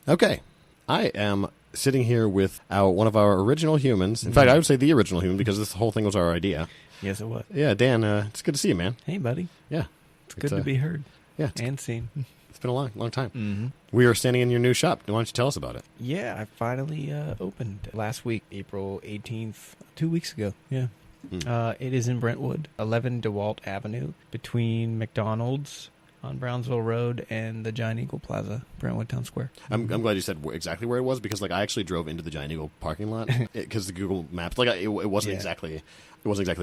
Okay. I am sitting here with one of our original humans. In fact, I would say the original human because this whole thing was our idea. Yes, it was. Yeah, Dan, it's good to see you, man. Hey, buddy. Yeah. It's good to be heard. Yeah. And seen. It's been a long time. Mm-hmm. We are standing in your new shop. Why don't you tell us about it? Yeah, I finally opened last week, April 18th, 2 weeks ago. Yeah. It is in Brentwood, 11 DeWalt Avenue, between McDonald's on Brownsville Road and the Giant Eagle Plaza, Brentwood Town Square. I'm glad you said exactly where it was because I actually drove into the Giant Eagle parking lot because the Google Maps it wasn't exactly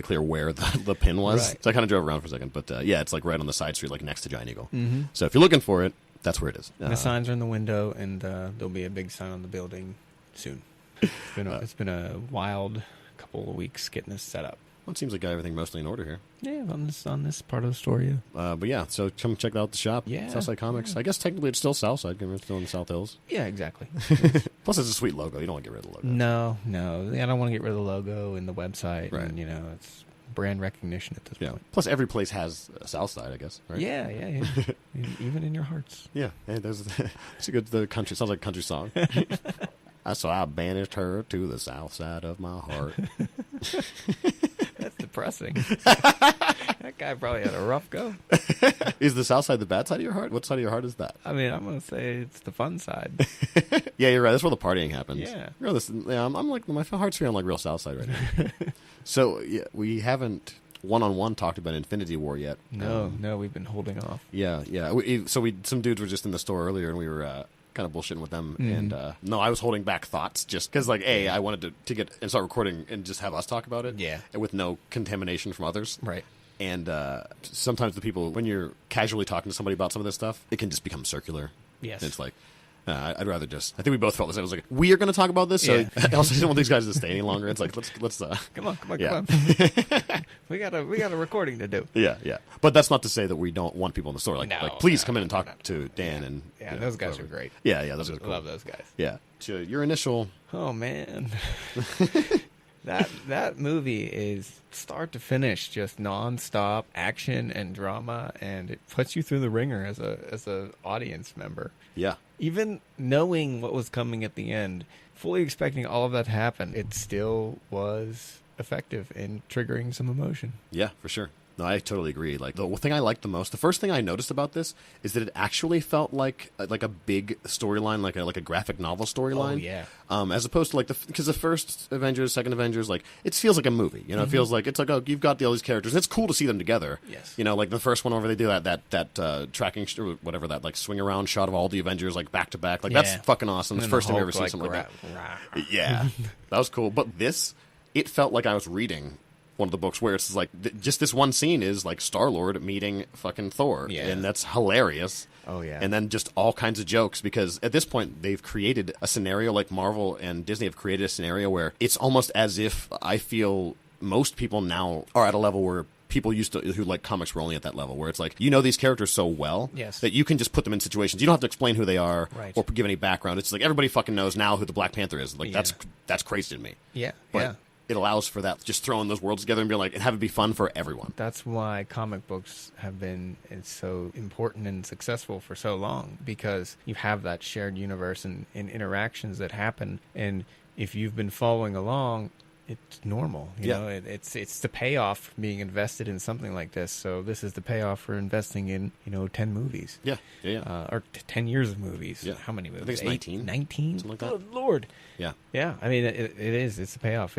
clear where the pin was. Right. So I kind of drove around for a second, but it's right on the side street, next to Giant Eagle. Mm-hmm. So if you're looking for it, that's where it is. The signs are in the window, and there'll be a big sign on the building soon. It's been a wild couple of weeks getting this set up. Well, it seems like got everything mostly in order here. Yeah, on this part of the store, yeah. But yeah, so come check out the shop. Yeah. Southside Comics. Yeah. I guess technically it's still Southside, because it's still in the South Hills. Yeah, exactly. Plus it's a sweet logo. You don't want to get rid of the logo. No. I don't want to get rid of the logo and the website. Right. And, it's brand recognition at this point. Plus every place has a Southside, I guess, right? Yeah. Even in your hearts. Yeah. Hey, it's a good country. Sounds like a country song. So I banished her to the south side of my heart. That's depressing. That guy probably had a rough go. Is the south side the bad side of your heart? What side of your heart is that? I mean, I'm going to say it's the fun side. Yeah, you're right. That's where the partying happens. Yeah. I'm like, my heart's feeling like real south side right now. So yeah, we haven't one-on-one talked about Infinity War yet. No, we've been holding off. Yeah. Some dudes were just in the store earlier, and we were kind of bullshitting with them. Mm-hmm. And no, I was holding back thoughts just because, I wanted to get and start recording and just have us talk about it. Yeah. With no contamination from others. Right. And sometimes the people, when you're casually talking to somebody about some of this stuff, it can just become circular. Yes. And it's like, I'd rather just. I think we both felt this. I was like, we are going to talk about this. So I also didn't want these guys to stay any longer. It's like let's. Come on. Yeah. we got a recording to do. Yeah. But that's not to say that we don't want people in the store. Please come in and talk to Dan and. Yeah, those guys are great. Yeah, those are cool. Love those guys. Yeah. So your initial. Oh man. That movie is start to finish just nonstop action and drama, and it puts you through the ringer as a audience member. Yeah. Even knowing what was coming at the end, fully expecting all of that to happen, it still was effective in triggering some emotion. Yeah, for sure. No, I totally agree. The thing I liked the most, the first thing I noticed about this is that it actually felt like a big storyline, like a graphic novel storyline. Oh, yeah. As opposed to because the first Avengers, second Avengers, it feels like a movie. It feels like it's you've got all these characters, and it's cool to see them together. Yes. The first one over, they do that tracking whatever that swing around shot of all the Avengers back to back. That's fucking awesome. It's the first time I've ever seen something like that. Yeah, that was cool. But it felt like I was reading one of the books where it's just this one scene is Star-Lord meeting fucking Thor. Yeah. And that's hilarious. Oh, yeah. And then just all kinds of jokes because at this point they've created a scenario Marvel and Disney have created a scenario where it's almost as if I feel most people now are at a level where people who like comics were only at that level where it's these characters so well that you can just put them in situations. You don't have to explain who they are or give any background. It's everybody fucking knows now who the Black Panther is. That's crazy to me. Yeah. But it allows for that, just throwing those worlds together and being and have it be fun for everyone. That's why comic books have been so important and successful for so long, because you have that shared universe and interactions that happen. And if you've been following along, it's normal. You know, it's the payoff for being invested in something like this. So this is the payoff for investing in 10 movies. Yeah. Or 10 years of movies. Yeah. How many movies? I think it's 19. 19? Something like that. Oh Lord. Yeah. Yeah. I mean, it is. It's the payoff.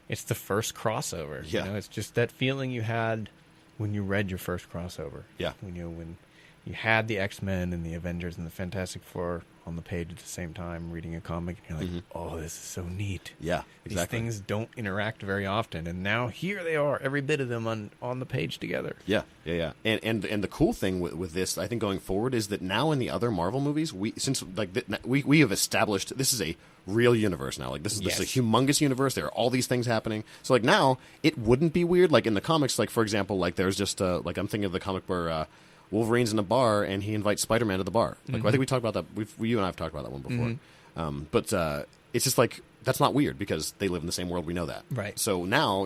It's the first crossover. Yeah. It's just that feeling you had when you read your first crossover. Yeah. When you had the X-Men and the Avengers and the Fantastic Four on the page at the same time reading a comic, and you're like, oh, this is so neat. Yeah, exactly. These things don't interact very often, and now here they are, every bit of them on the page together. Yeah. And the cool thing with this, I think, going forward, is that now in the other Marvel movies, we have established this is a real universe now. This is a humongous universe. There are all these things happening. So now it wouldn't be weird. In the comics, for example, there's just I'm thinking of the comic where Wolverine's in a bar and he invites Spider-Man to the bar. I think we talked about that. You and I have talked about that one before. But it's just that's not weird because they live in the same world. We know that. Right. So now,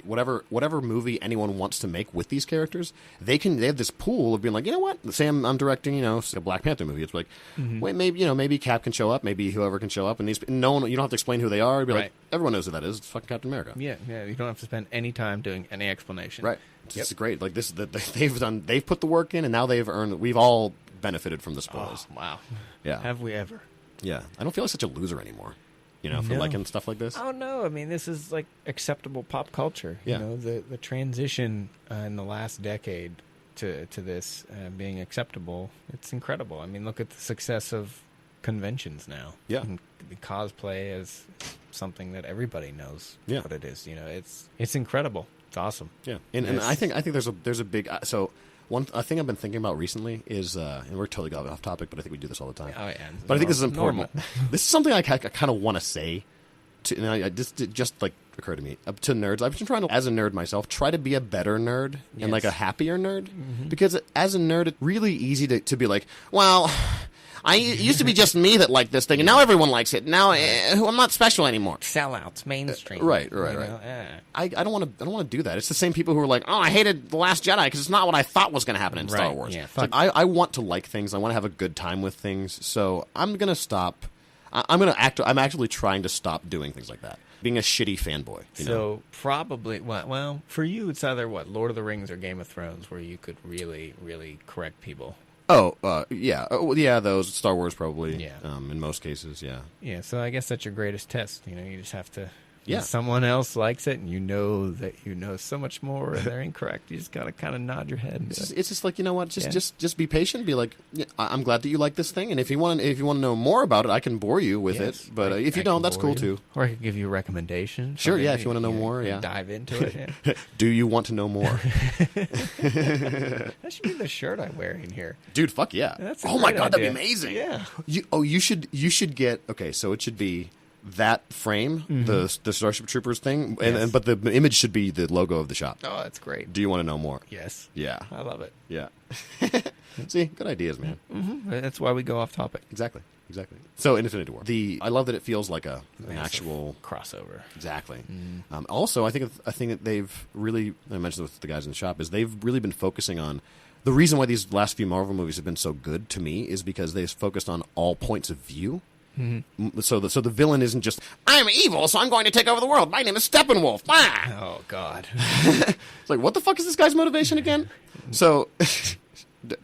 whatever movie anyone wants to make with these characters, they have this pool of being like, you know what? Say I'm directing, a Black Panther movie. It's like, wait, maybe Cap can show up, maybe whoever can show up, and you don't have to explain who they are. It'd be like, everyone knows who that is. It's fucking Captain America. Yeah. You don't have to spend any time doing any explanation. Right. It's great. Like they've put the work in, and now they've earned. We've all benefited from the spoils. Oh, wow. Yeah. Have we ever? Yeah. I don't feel like such a loser anymore. For liking stuff like this. Oh no! I mean, this is like acceptable pop culture. Yeah. The transition in the last decade to this being acceptable. It's incredible. I mean, look at the success of conventions now. Yeah. And the cosplay is something that everybody knows what it is. It's incredible. It's awesome. Yeah. And I think there's a big one thing I've been thinking about recently is, and we're totally got off topic, but I think we do this all the time. Oh, yeah. But I think this is important. This is something I kind of want to say. It just like occurred to me to nerds. I've been trying to, as a nerd myself, try to be a better nerd and like a happier nerd. Because as a nerd, it's really easy to be like, well, it used to be just me that liked this thing, and now everyone likes it. Now I'm not special anymore. Sellouts, mainstream. Right. I don't want to do that. It's the same people who are like, oh, I hated The Last Jedi because it's not what I thought was going to happen in Star Wars. Yeah, like, I want to like things. I want to have a good time with things. So I'm gonna stop. I'm actually trying to stop doing things like that. Being a shitty fanboy. Probably, well, for you, it's either Lord of the Rings or Game of Thrones, where you could really, really correct people. Oh, yeah. Those Star Wars probably. Yeah. In most cases, yeah. Yeah, so I guess that's your greatest test. You just have to. Yeah. When someone else likes it, and you know that you know so much more, and they're incorrect. You just gotta kind of nod your head. It's just like, you know what? Just be patient. Be like, I'm glad that you like this thing, and if you want to know more about it, I can bore you with it. But if you don't, that's cool too. Or I could give you a recommendation. Sure, yeah. If you want to know more, dive into it. Yeah. Do you want to know more? That should be the shirt I'm wearing here, dude. Fuck yeah! Oh my god, that'd be amazing. Yeah. You should get. Okay, so it should be that frame, the Starship Troopers thing, but the image should be the logo of the shop. Oh, that's great. Do you want to know more? Yes. Yeah. I love it. Yeah. See, good ideas, man. That's why we go off topic. Exactly. So, Infinity War. I love that it feels like an actual crossover. Exactly. Also, I think that they've really, I mentioned with the guys in the shop, is they've really been focusing on. The reason why these last few Marvel movies have been so good to me is because they've focused on all points of view. So the villain isn't just, I'm evil, so I'm going to take over the world. My name is Steppenwolf. Ah! Oh, God. It's like, what the fuck is this guy's motivation again? So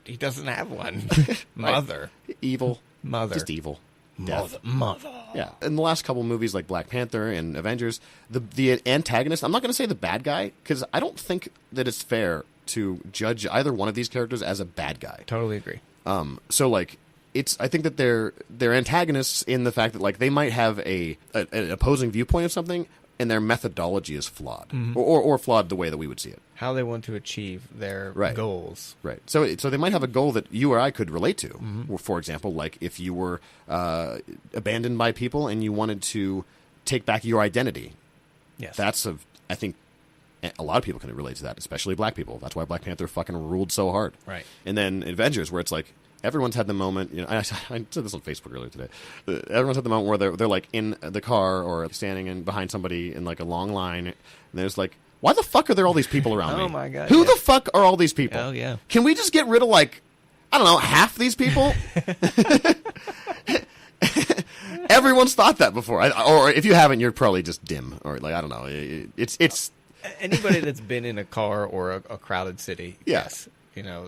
he doesn't have one. Mother. Evil. Mother. Just evil. Mother. Yeah. In the last couple movies like Black Panther and Avengers, the antagonist, I'm not going to say the bad guy, because I don't think that it's fair to judge either one of these characters as a bad guy. Totally agree. So like, I think that they're antagonists in the fact that like they might have an opposing viewpoint of something, and their methodology is flawed, or flawed the way that we would see it. How they want to achieve their goals. Right. So they might have a goal that you or I could relate to. For example, like if you were abandoned by people and you wanted to take back your identity. Yes. I think a lot of people can relate to that, especially black people. That's why Black Panther fucking ruled so hard. Right. And then Avengers, where it's like, everyone's had the moment, I said this on Facebook earlier today. Everyone's had the moment where they're like in the car or standing behind somebody in like a long line, and there's like, why the fuck are there all these people around me? Oh my god! Who the fuck are all these people? Oh yeah! Can we just get rid of like, I don't know, half these people? Everyone's thought that before, or if you haven't, you're probably just dim, or like I don't know. It's anybody that's been in a car or a crowded city. Yes.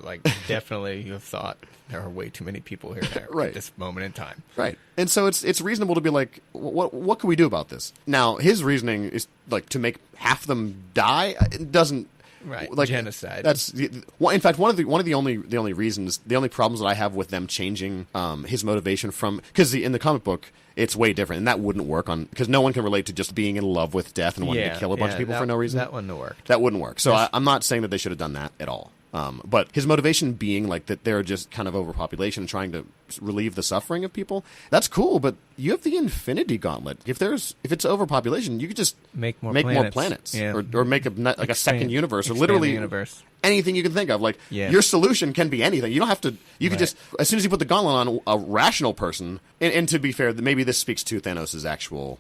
Like definitely you have thought there are way too many people here at this moment in time. Right. And so it's reasonable to be like, what can we do about this? Now, his reasoning is like to make half them die. It doesn't like genocide. That's in fact one of the only reasons, the only problems that I have with them changing his motivation from, because in the comic book it's way different, and that wouldn't work because no one can relate to just being in love with death and wanting to kill a bunch of people for no reason. That wouldn't have worked. That wouldn't work. So I'm not saying that they should have done that at all. But his motivation being like that they're just kind of overpopulation, trying to relieve the suffering of people. That's cool, but you have the Infinity Gauntlet. If it's overpopulation, you could just make more planets. Yeah. Or make a second universe, or literally universe. Anything you can think of. Like your solution can be anything. You don't have to. You could just, as soon as you put the gauntlet on a rational person, and to be fair, maybe this speaks to Thanos' actual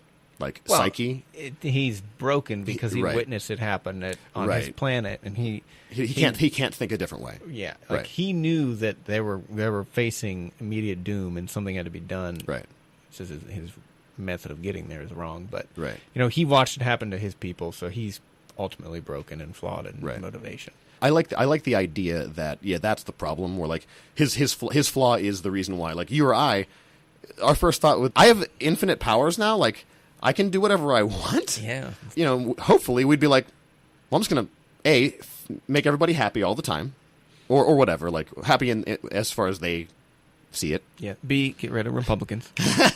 psyche. He's broken because he Right. witnessed it happen on his Right. planet, and he can't think a different way. Yeah, Right. he knew that they were facing immediate doom, and something had to be done. Right. It's just his method of getting there is wrong, but Right. he watched it happen to his people, so he's ultimately broken and flawed in Right. motivation. I like the idea that that's the problem. Where like his flaw is the reason why. Like you or I, our first thought was, I have infinite powers now. Like I can do whatever I want. Yeah. Hopefully we'd be like, well, I'm just gonna make everybody happy all the time, or whatever. Like happy as far as they see it. Yeah. B, get rid of Republicans. I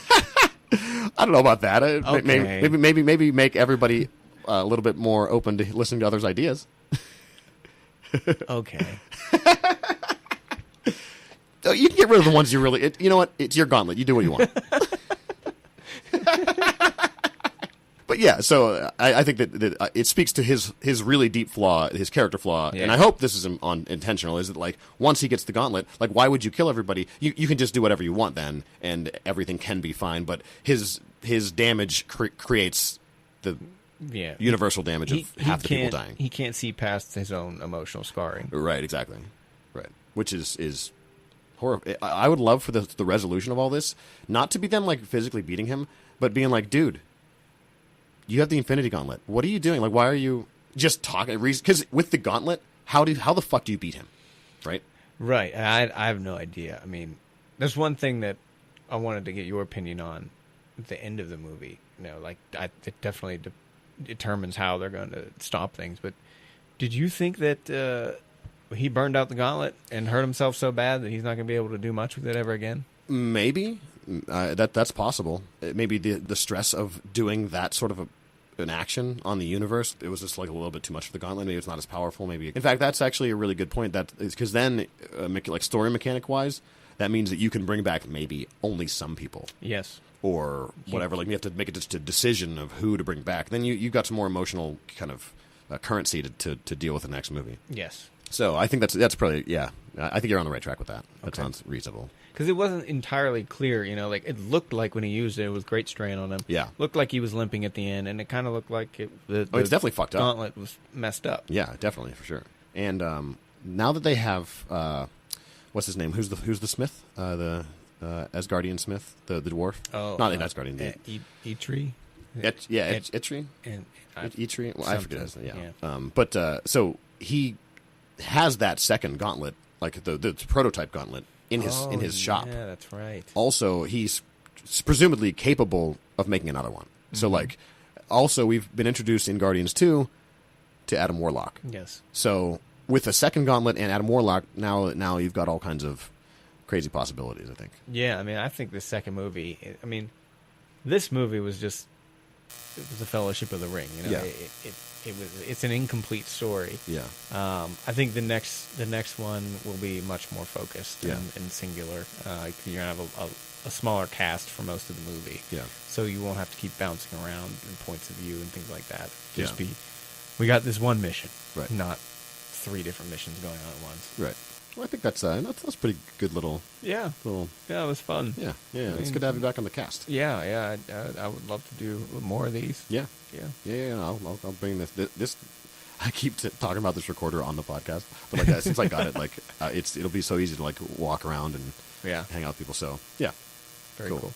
don't know about that. Okay. Maybe make everybody a little bit more open to listening to others' ideas. Okay. You can get rid of the ones you really. You know what? It's your gauntlet. You do what you want. But yeah, so I think that it speaks to his really deep flaw, his character flaw, Yeah. and I hope this is intentional. Is that like once he gets the gauntlet, like why would you kill everybody? You can just do whatever you want then, and everything can be fine. But his damage creates the universal damage of half the people dying. He can't see past his own emotional scarring. Right, exactly. Right, which is horrible. I would love for the resolution of all this not to be them like physically beating him, but being like, dude, you have the Infinity Gauntlet. What are you doing? Like, why are you just talking? Because with the Gauntlet, how the fuck do you beat him? Right. Right. I have no idea. I mean, there's one thing that I wanted to get your opinion on at the end of the movie. It definitely determines how they're going to stop things. But did you think that he burned out the gauntlet and hurt himself so bad that he's not going to be able to do much with it ever again? Maybe that's possible. Maybe the stress of doing that sort of an action on the universe, it was just like a little bit too much for the gauntlet. Maybe it's not as powerful. Maybe, in fact, that's actually a really good point. That is because then, like story mechanic wise, that means that you can bring back maybe only some people. Yes. Or whatever. Like you have to make just a decision of who to bring back. Then you got some more emotional kind of currency to deal with the next movie. Yes. So I think that's probably I think you're on the right track with that. That Okay. sounds reasonable. Because it wasn't entirely clear, like it looked like when he used it, it was great strain on him. Yeah. Looked like he was limping at the end, and it kind of looked like the it's definitely fucked up. gauntlet was messed up. Yeah, definitely for sure. And now that they have what's his name? Who's the Smith? The Asgardian Smith, the dwarf. Oh, not an Asgardian. Eitri. Eitri. And Eitri. Well, I forget his name. Yeah. But so he has that second gauntlet, like the prototype gauntlet, in his shop. Yeah, that's right. Also, he's presumably capable of making another one. So, like, also we've been introduced in Guardians 2 to Adam Warlock. Yes. So, with a second gauntlet and Adam Warlock, now you've got all kinds of crazy possibilities, I think. Yeah, I mean, I think the second movie. This movie was just. It was a Fellowship of the Ring. Yeah. It's an incomplete story. Yeah. I think the next one will be much more focused Yeah. and singular. You're gonna have a smaller cast for most of the movie. Yeah. So you won't have to keep bouncing around in points of view and things like that. Just Yeah. we got this one mission, Right. not 3 different missions going on at once. Right. Well, I think that's pretty good little. Yeah, it was fun. Yeah. It's good to have you back on the cast. Yeah. I would love to do more of these. Yeah. Yeah. I'll bring this. I keep talking about this recorder on the podcast, but like since I got it, like it'll be so easy to like walk around and hang out with people. So yeah, Very cool.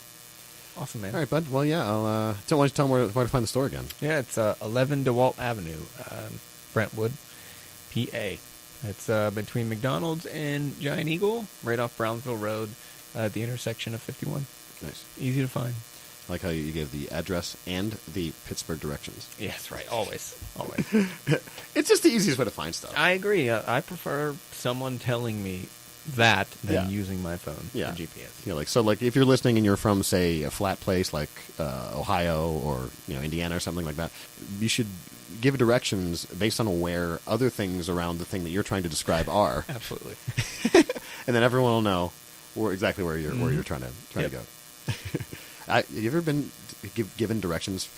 Awesome, man. All right, bud. Well, yeah. Why don't you tell them where to find the store again? Yeah, it's 11 DeWalt Avenue, Brentwood, PA. It's between McDonald's and Giant Eagle, right off Brownsville Road, at the intersection of 51. Nice. Easy to find. I like how you gave the address and the Pittsburgh directions. Yes, right. Always. It's just the easiest way to find stuff. I agree. I prefer someone telling me that than Yeah. using my phone Yeah. for GPS. Yeah, like if you're listening and you're from, say, a flat place like Ohio or Indiana or something like that, you should give directions based on where other things around the thing that you're trying to describe are, Absolutely. and then everyone will know exactly where you're trying to go. Have you ever been given directions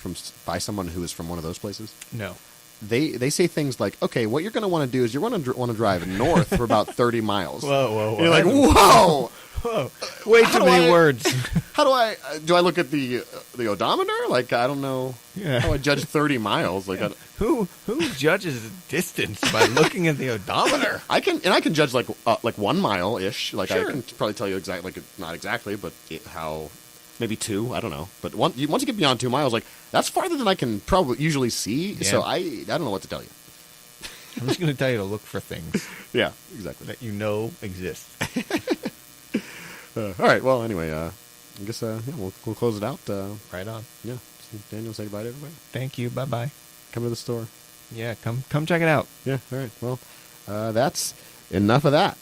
by someone who is from one of those places? No. They say things like, okay, what you're going to want to do is you're going to want to drive north for about 30 miles. Whoa. You're like, whoa! Whoa, way too many words. How do I look at the odometer? Like, I don't know. Yeah. How do I judge 30 miles? Like, Who judges distance by looking at the odometer? I can judge like 1 mile ish. Like, Sure. I can probably tell you exactly, like, not exactly, but how, maybe 2. I don't know. But once you get beyond 2 miles, like, that's farther than I can probably usually see. Yeah. So I don't know what to tell you. I'm just going to tell you to look for things Yeah, exactly. that you know exist. All right. Well, anyway, I guess yeah, we'll close it out. Right on. Yeah. Daniel, say goodbye to everybody. Thank you. Bye-bye. Come to the store. Yeah, come check it out. Yeah. All right. Well, that's enough of that.